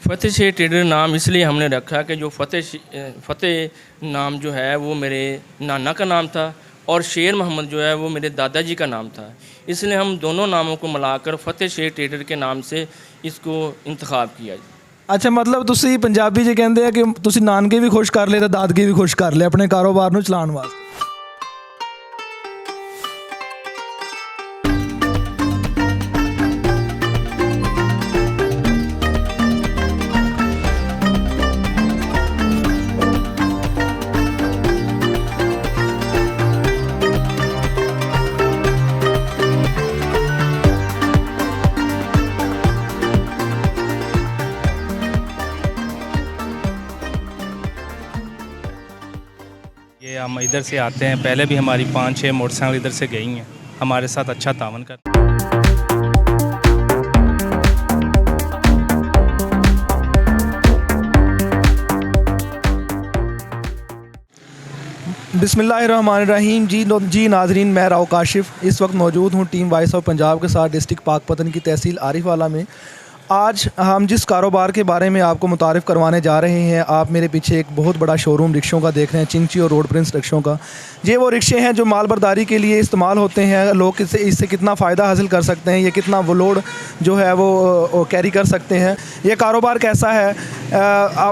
फ़तेह शेख ट्रेडर नाम इसलिए हमने रखा कि जो फ़तेह नाम जो है वो मेरे नाना का नाम था और शेर मोहम्मद जो है वो मेरे दादाजी का नाम था। इसलिए हम दोनों नामों को मिलाकर फ़तेह शेख ट्रेडर के नाम से इसको इंतखाब किया। अच्छा, मतलब ਤੁਸੀਂ ਪੰਜਾਬੀ 'ਚ ਕਹਿੰਦੇ ਆ ਕਿ ਤੁਸੀਂ ਨਾਨਕੇ ਵੀ ਖੁਸ਼ ਕਰ ਲਏ ਤੇ ਦਾਦਕੇ ਵੀ ਖੁਸ਼ ਕਰ ਲਏ ਆਪਣੇ ਕਾਰੋਬਾਰ ਨੂੰ ਚਲਾਉਣ ਵਾਸਤੇ। ये हम इधर से आते हैं, पहले भी हमारी 5-6 मोटरसाइकिल इधर से गई हैं, हमारे साथ अच्छा तावन कर। बिस्मिल्लाहिर्रहमानिर्रहीम। जी नाजरीन, मैं राव काशिफ इस वक्त मौजूद हूँ टीम वॉइस ऑफ पंजाब के साथ डिस्ट्रिक्ट पाकपतन की तहसील आरिफवाला में। आज हम जिस कारोबार के बारे में आपको मुतारिफ़ करवाने जा रहे हैं, आप मेरे पीछे एक बहुत बड़ा शोरूम रिक्शों का देख रहे हैं, चिंची और रोड प्रिंस रिक्शों का। ये वो रिक्शे हैं जो माल बर्दारी के लिए इस्तेमाल होते हैं। लोग इससे कितना फ़ायदा हासिल कर सकते हैं, ये कितना वो लोड जो है वो कैरी कर सकते हैं, ये कारोबार कैसा है,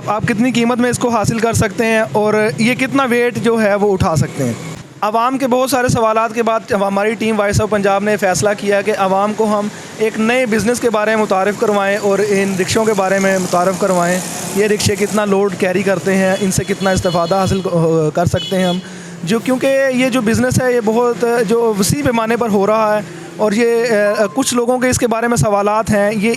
आप कितनी कीमत में इसको हासिल कर सकते हैं और ये कितना वेट जो है वो उठा सकते हैं। आवाम के बहुत सारे सवालात के बाद हमारी टीम वॉइस ऑफ पंजाब ने फ़ैसला किया कि आवाम को हम एक नए बिज़नेस के बारे में मुतारिफ़ करवाएं और इन रिक्शों के बारे में मुतारिफ़ करवाएं। ये रिक्शे कितना लोड कैरी करते हैं, इनसे कितना इस्तेफ़ादा हासिल कर सकते हैं हम, जो क्योंकि ये जो बिज़नेस है ये बहुत जो वसी पैमाने पर हो रहा है और ये कुछ लोगों के इसके बारे में सवालात हैं, ये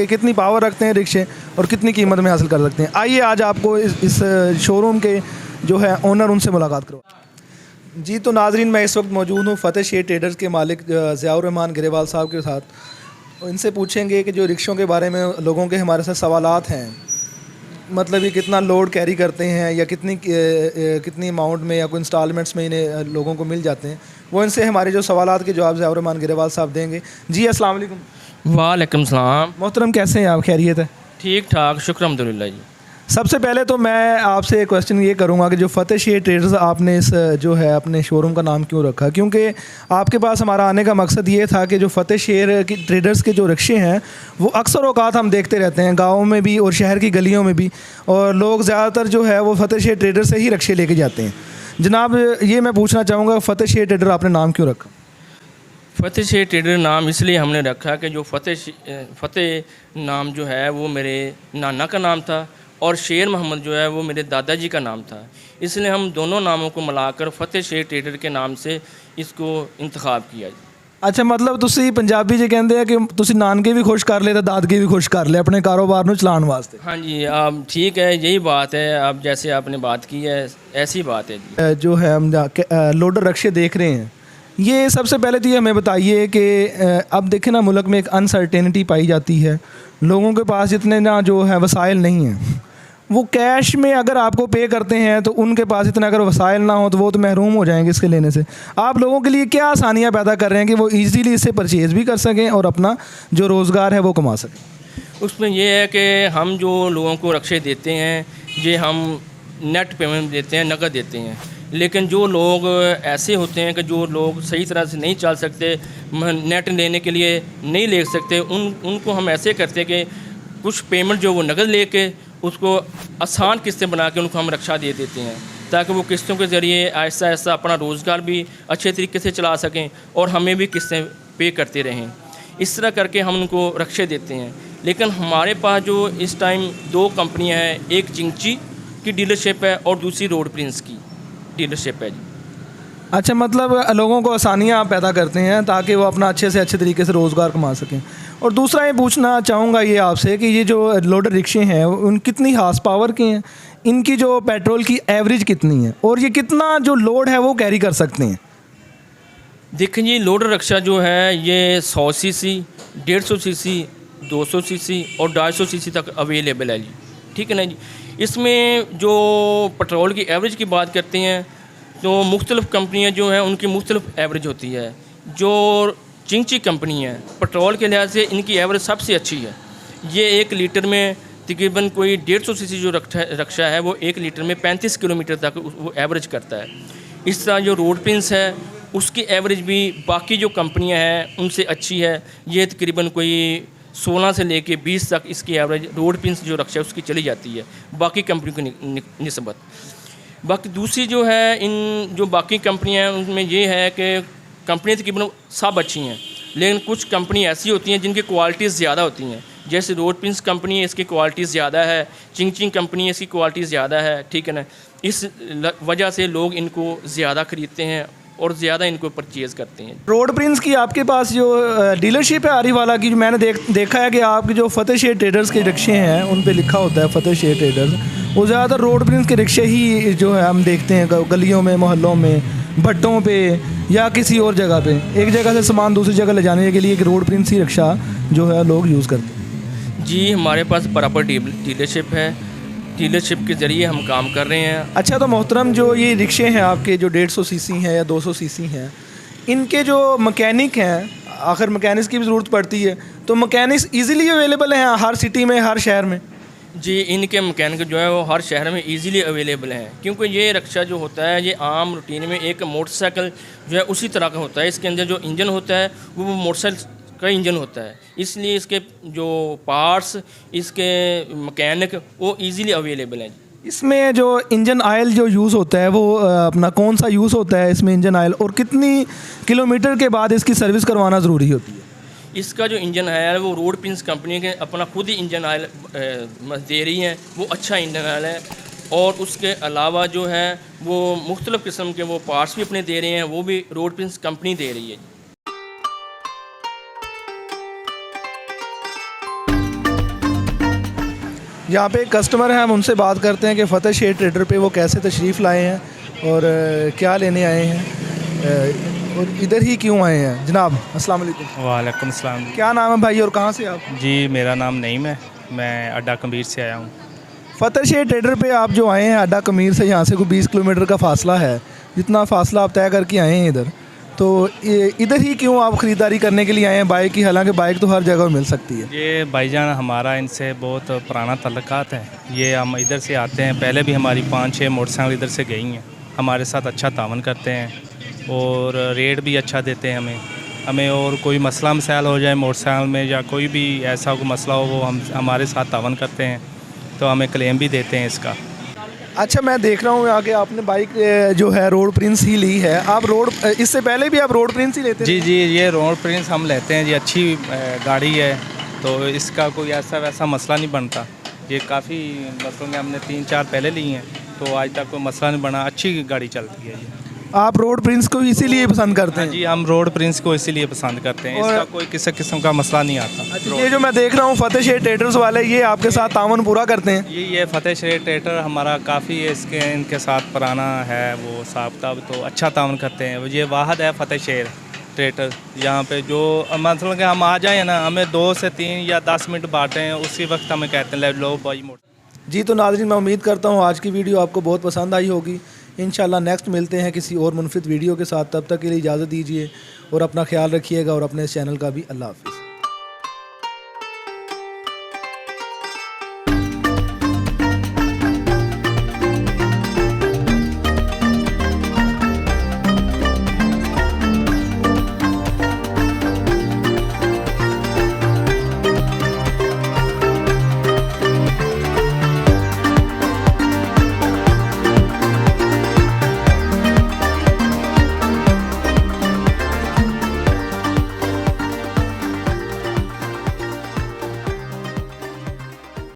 कितनी पावर रखते हैं रिक्शे और कितनी क़ीमत में हासिल कर सकते हैं। आइए आज आपको इस शोरूम के जो है ओनर उनसे मुलाकात करवा। जी तो नाजरीन, मैं इस वक्त मौजूद हूँ फ़तेह शेख ट्रेडर्स के मालिक ज़ियाउर रहमान गिरेवाल साहब के साथ। इनसे पूछेंगे कि जो रिक्शों के बारे में लोगों के हमारे साथ सवालात हैं, मतलब ये कितना लोड कैरी करते हैं या कितनी अमाउंट में या कोई इंस्टॉलमेंट्स में इन्हें लोगों को मिल जाते हैं, वो इनसे हमारे जो सवालात के जवाब ज़ियाउर रहमान गिरेवाल साहब देंगे। जी अस्सलाम वालेकुम। वालेकुम सलाम। मोहतरम, कैसे हैं आप? खैरियत है? ठीक ठाक, शुक्र अल्हम्दुलिल्लाह जी। सबसे पहले तो मैं आपसे क्वेश्चन ये करूंगा कि जो फ़तेह शेख ट्रेडर्स आपने इस जो है अपने शोरूम का नाम क्यों रखा? क्योंकि आपके पास हमारा आने का मकसद ये था कि जो फ़तेह शेख की ट्रेडर्स के जो रिक्शे हैं वो अक्सर औकात हम देखते रहते हैं गाँव में भी और शहर की गलियों में भी, और लोग ज़्यादातर जो है वो फ़तेह शेख ट्रेडर से ही रिक्शे लेके जाते हैं। जनाब, ये मैं पूछना चाहूँगा, फ़तेह शेख ट्रेडर आपने नाम क्यों रखा? फ़तेह शेख ट्रेडर नाम इसलिए हमने रखा कि जो फ़तेह नाम जो है वो मेरे नाना का नाम था और शेर मोहम्मद जो है वो मेरे दादाजी का नाम था। इसलिए हम दोनों नामों को मिलाकर फ़तेह शेख ट्रेडर के नाम से इसको इंतखाब किया। अच्छा, मतलब ਤੁਸੀਂ ਪੰਜਾਬੀ 'ਚ ਕਹਿੰਦੇ ਆ ਕਿ ਤੁਸੀਂ ਨਾਨਕੇ ਵੀ ਖੁਸ਼ ਕਰ ਲਏ ਤੇ ਦਾਦਕੇ भी खुश कर ले अपने कारोबार ਨੂੰ चलाने वास्ते। हाँ जी, अब ठीक है, यही बात है। अब जैसे आपने बात की है ऐसी बात है जी। जो है हम लोडर रक्शे देख रहे हैं, ये सबसे पहले तो ये हमें बताइए कि अब देखें ना, मुल्क में एक अनसर्टेनिटी पाई जाती है, लोगों के पास इतने ना जो है वसाइल नहीं हैं, वो कैश में अगर आपको पे करते हैं तो उनके पास इतना अगर वसाइल ना हो तो वो तो महरूम हो जाएंगे इसके लेने से। आप लोगों के लिए क्या आसानियाँ पैदा कर रहे हैं कि वो ईज़िली इससे परचेज़ भी कर सकें और अपना जो रोज़गार है वो कमा सकें? उसमें यह है कि हम जो लोगों को रक्शे देते हैं ये हम नेट पेमेंट देते हैं, नकद देते हैं। लेकिन जो लोग ऐसे होते हैं कि जो लोग सही तरह से नहीं चल सकते, नेट लेने के लिए नहीं ले सकते, उनको हम ऐसे करते हैं कि कुछ पेमेंट जो वो नकद लेके उसको आसान किस्तें बना के उनको हम रक्षा दे देते हैं, ताकि वो किस्तों के ज़रिए आहिस्ता आहिस्ता अपना रोज़गार भी अच्छे तरीके से चला सकें और हमें भी किस्तें पे करते रहें। इस तरह करके हम उनको रक्षे देते हैं। लेकिन हमारे पास जो इस टाइम 2 कंपनियां हैं, एक चिंची की डीलरशिप है और दूसरी रोड प्रिंस की डीलरशिप है जी। अच्छा, मतलब लोगों को आसानियाँ आप पैदा करते हैं ताकि वो अपना अच्छे से अच्छे तरीके से रोज़गार कमा सकें। और दूसरा ये पूछना चाहूँगा ये आपसे कि ये जो लोडर रिक्शे हैं उन कितनी हार्स पावर के हैं, इनकी जो पेट्रोल की एवरेज कितनी है और ये कितना जो लोड है वो कैरी कर सकते हैं? देखें जी, लोडर रिक्शा जो है ये 100 सीसी, 150 सीसी, 200 सीसी और 250 सीसी तक अवेलेबल है जी। ठीक है ना जी। इसमें जो पेट्रोल की एवरेज की बात करते हैं तो मुख्तलिफ़ कंपनियां जो हैं उनकी मुख्तलिफ़ एवरेज होती है। जो चिंची कंपनी है पेट्रोल के लिहाज से इनकी एवरेज सबसे अच्छी है। ये 1 लीटर में तकरीबन कोई 150 सीसी जो रक्षा है वो 1 लीटर में 35 किलोमीटर तक वो एवरेज करता है। इस तरह जो रोड प्रिंस है उसकी एवरेज भी बाकी जो कंपनियां हैं उनसे अच्छी है। ये तकरीबन कोई 16 से लेके 20 तक इसकी एवरेज रोड प्रिंस जो रक्षा है उसकी चली जाती है बाकी कंपनियों की निस्बत। बाकी दूसरी जो है इन जो बाकी कंपनियां हैं उनमें ये है कि कंपनियाँ तकरीबन सब अच्छी हैं, लेकिन कुछ कंपनी ऐसी होती हैं जिनकी क्वालिटीज़ ज़्यादा होती हैं। जैसे रोड प्रिंस कंपनी है, इसकी क्वालिटी ज़्यादा है। चिंग कंपनी है, इसकी क्वालिटी ज़्यादा है, ठीक है ना। इस वजह से लोग इनको ज़्यादा ख़रीदते हैं और ज़्यादा इनको परचेज़ करते हैं। रोड प्रिंस की आपके पास जो डीलरशिप है आरीवाला की, जो मैंने देखा है कि आपके जो फतेह शेख ट्रेडर्स के रिक्शे हैं उन पे लिखा होता है फतेह शेख ट्रेडर्स, वो ज़्यादातर रोड प्रिंस के रिक्शे ही जो है हम देखते हैं गलियों में, मोहल्लों में, भट्टों पे या किसी और जगह पे। एक जगह से सामान दूसरी जगह ले जाने के लिए एक रोड प्रिंस ही रिक्शा जो है लोग यूज़ करते हैं। जी, हमारे पास बराबर डीलरशिप है। डीलरशिप के ज़रिए हम काम कर रहे हैं। अच्छा, तो मोहतरम जो ये रिक्शे हैं आपके जो 150 सीसी हैं या 200 सीसी हैं, इनके जो मकैनिक हैं, आखिर मकैनिक्स की भी ज़रूरत पड़ती है, तो मकैनिक्स इजीली अवेलेबल हैं हर सिटी में, हर शहर में? जी, इनके मकैनिक जो है वो हर शहर में इजीली अवेलेबल हैं, क्योंकि ये रिक्शा जो होता है ये आम रूटीन में एक मोटरसाइकिल जो है उसी तरह का होता है। इसके अंदर जो इंजन होता है वो मोटरसाइकिल का इंजन होता है, इसलिए इसके जो पार्ट्स, इसके मकैनिक वो इजीली अवेलेबल हैं। इसमें जो इंजन ऑयल जो यूज़ होता है वो अपना कौन सा यूज़ होता है इसमें इंजन ऑयल, और कितनी किलोमीटर के बाद इसकी सर्विस करवाना ज़रूरी होती है? इसका जो इंजन ऑयल है वो रोड प्रिंस कंपनी के अपना खुद ही इंजन ऑयल दे रही हैं, वो अच्छा इंजन ऑयल है। और उसके अलावा जो है वो मुख्तलिफ़ किस्म के वो पार्ट्स भी अपने दे रहे हैं, वो भी रोड प्रिंस कंपनी दे रही है। यहाँ पे एक कस्टमर है, हम उनसे बात करते हैं कि फतेह शेख ट्रेडर पे वो कैसे तशरीफ़ लाए हैं और क्या लेने आए हैं और इधर ही क्यों आए हैं। जनाब अस्सलाम वालेकुम। वालेकुम सलाम। क्या नाम है भाई और कहाँ से आप? जी, मेरा नाम नईम है, मैं अड्डा कबीर से आया हूँ। फतेह शेख ट्रेडर पे आप जो आए हैं अड्डा कमीर से, यहाँ से कोई 20 किलोमीटर का फ़ासला है, जितना फ़ासला आप तय करके आए हैं इधर, तो इधर ही क्यों आप ख़रीदारी करने के लिए आए हैं बाइक की? हालांकि बाइक तो हर जगह मिल सकती है। ये भाईजान हमारा इनसे बहुत पुराना तल्लुकात है। ये हम इधर से आते हैं, पहले भी हमारी 5-6 मोटरसाइकिल इधर से गई हैं। हमारे साथ अच्छा तावन करते हैं और रेट भी अच्छा देते हैं हमें और कोई मसला मसाइल हो जाए मोटरसाइकिल में या कोई भी ऐसा कोई मसला हो, वो हम हमारे साथ तावन करते हैं, तो हमें क्लेम भी देते हैं इसका। अच्छा, मैं देख रहा हूँ यहाँ के आपने बाइक जो है रोड प्रिंस ही ली है। आप रोड, इससे पहले भी आप रोड प्रिंस ही लेते जी, ये रोड प्रिंस हम लेते हैं जी। अच्छी गाड़ी है तो इसका कोई ऐसा वैसा मसला नहीं बनता। ये काफ़ी मसलों में हमने 3-4 पहले ली हैं तो आज तक कोई मसला नहीं बना, अच्छी गाड़ी चलती है ये। आप रोड प्रिंस को इसीलिए पसंद करते हैं? जी, हम रोड प्रिंस को इसीलिए पसंद करते हैं, इसका कोई किसी किस्म का मसला नहीं आता। अच्छा, ये जो मैं देख रहा हूँ फतेह शेख ट्रेडर्स वाले, ये आपके साथ तावन पूरा करते हैं? ये फतेह शेख ट्रेडर हमारा काफ़ी इनके साथ पुराना है वो साहब, तो अच्छा तावन करते हैं। ये वाहद है फतेह शेख ट्रेडर, यहाँ पे जो मतलब कि हम आ जाए ना, हमें 2 से 3 या 10 मिनट बांटें हैं, उसी वक्त हमें कहते हैं लो भाई मोटर। जी, तो नाज़रीन, मैं उम्मीद करता हूँ आज की वीडियो आपको बहुत पसंद आई होगी। इंशाल्लाह नेक्स्ट मिलते हैं किसी और मुनफिद वीडियो के साथ। तब तक के लिए इजाज़त दीजिए और अपना ख्याल रखिएगा और अपने इस चैनल का भी। अल्लाह हाफ़िज़।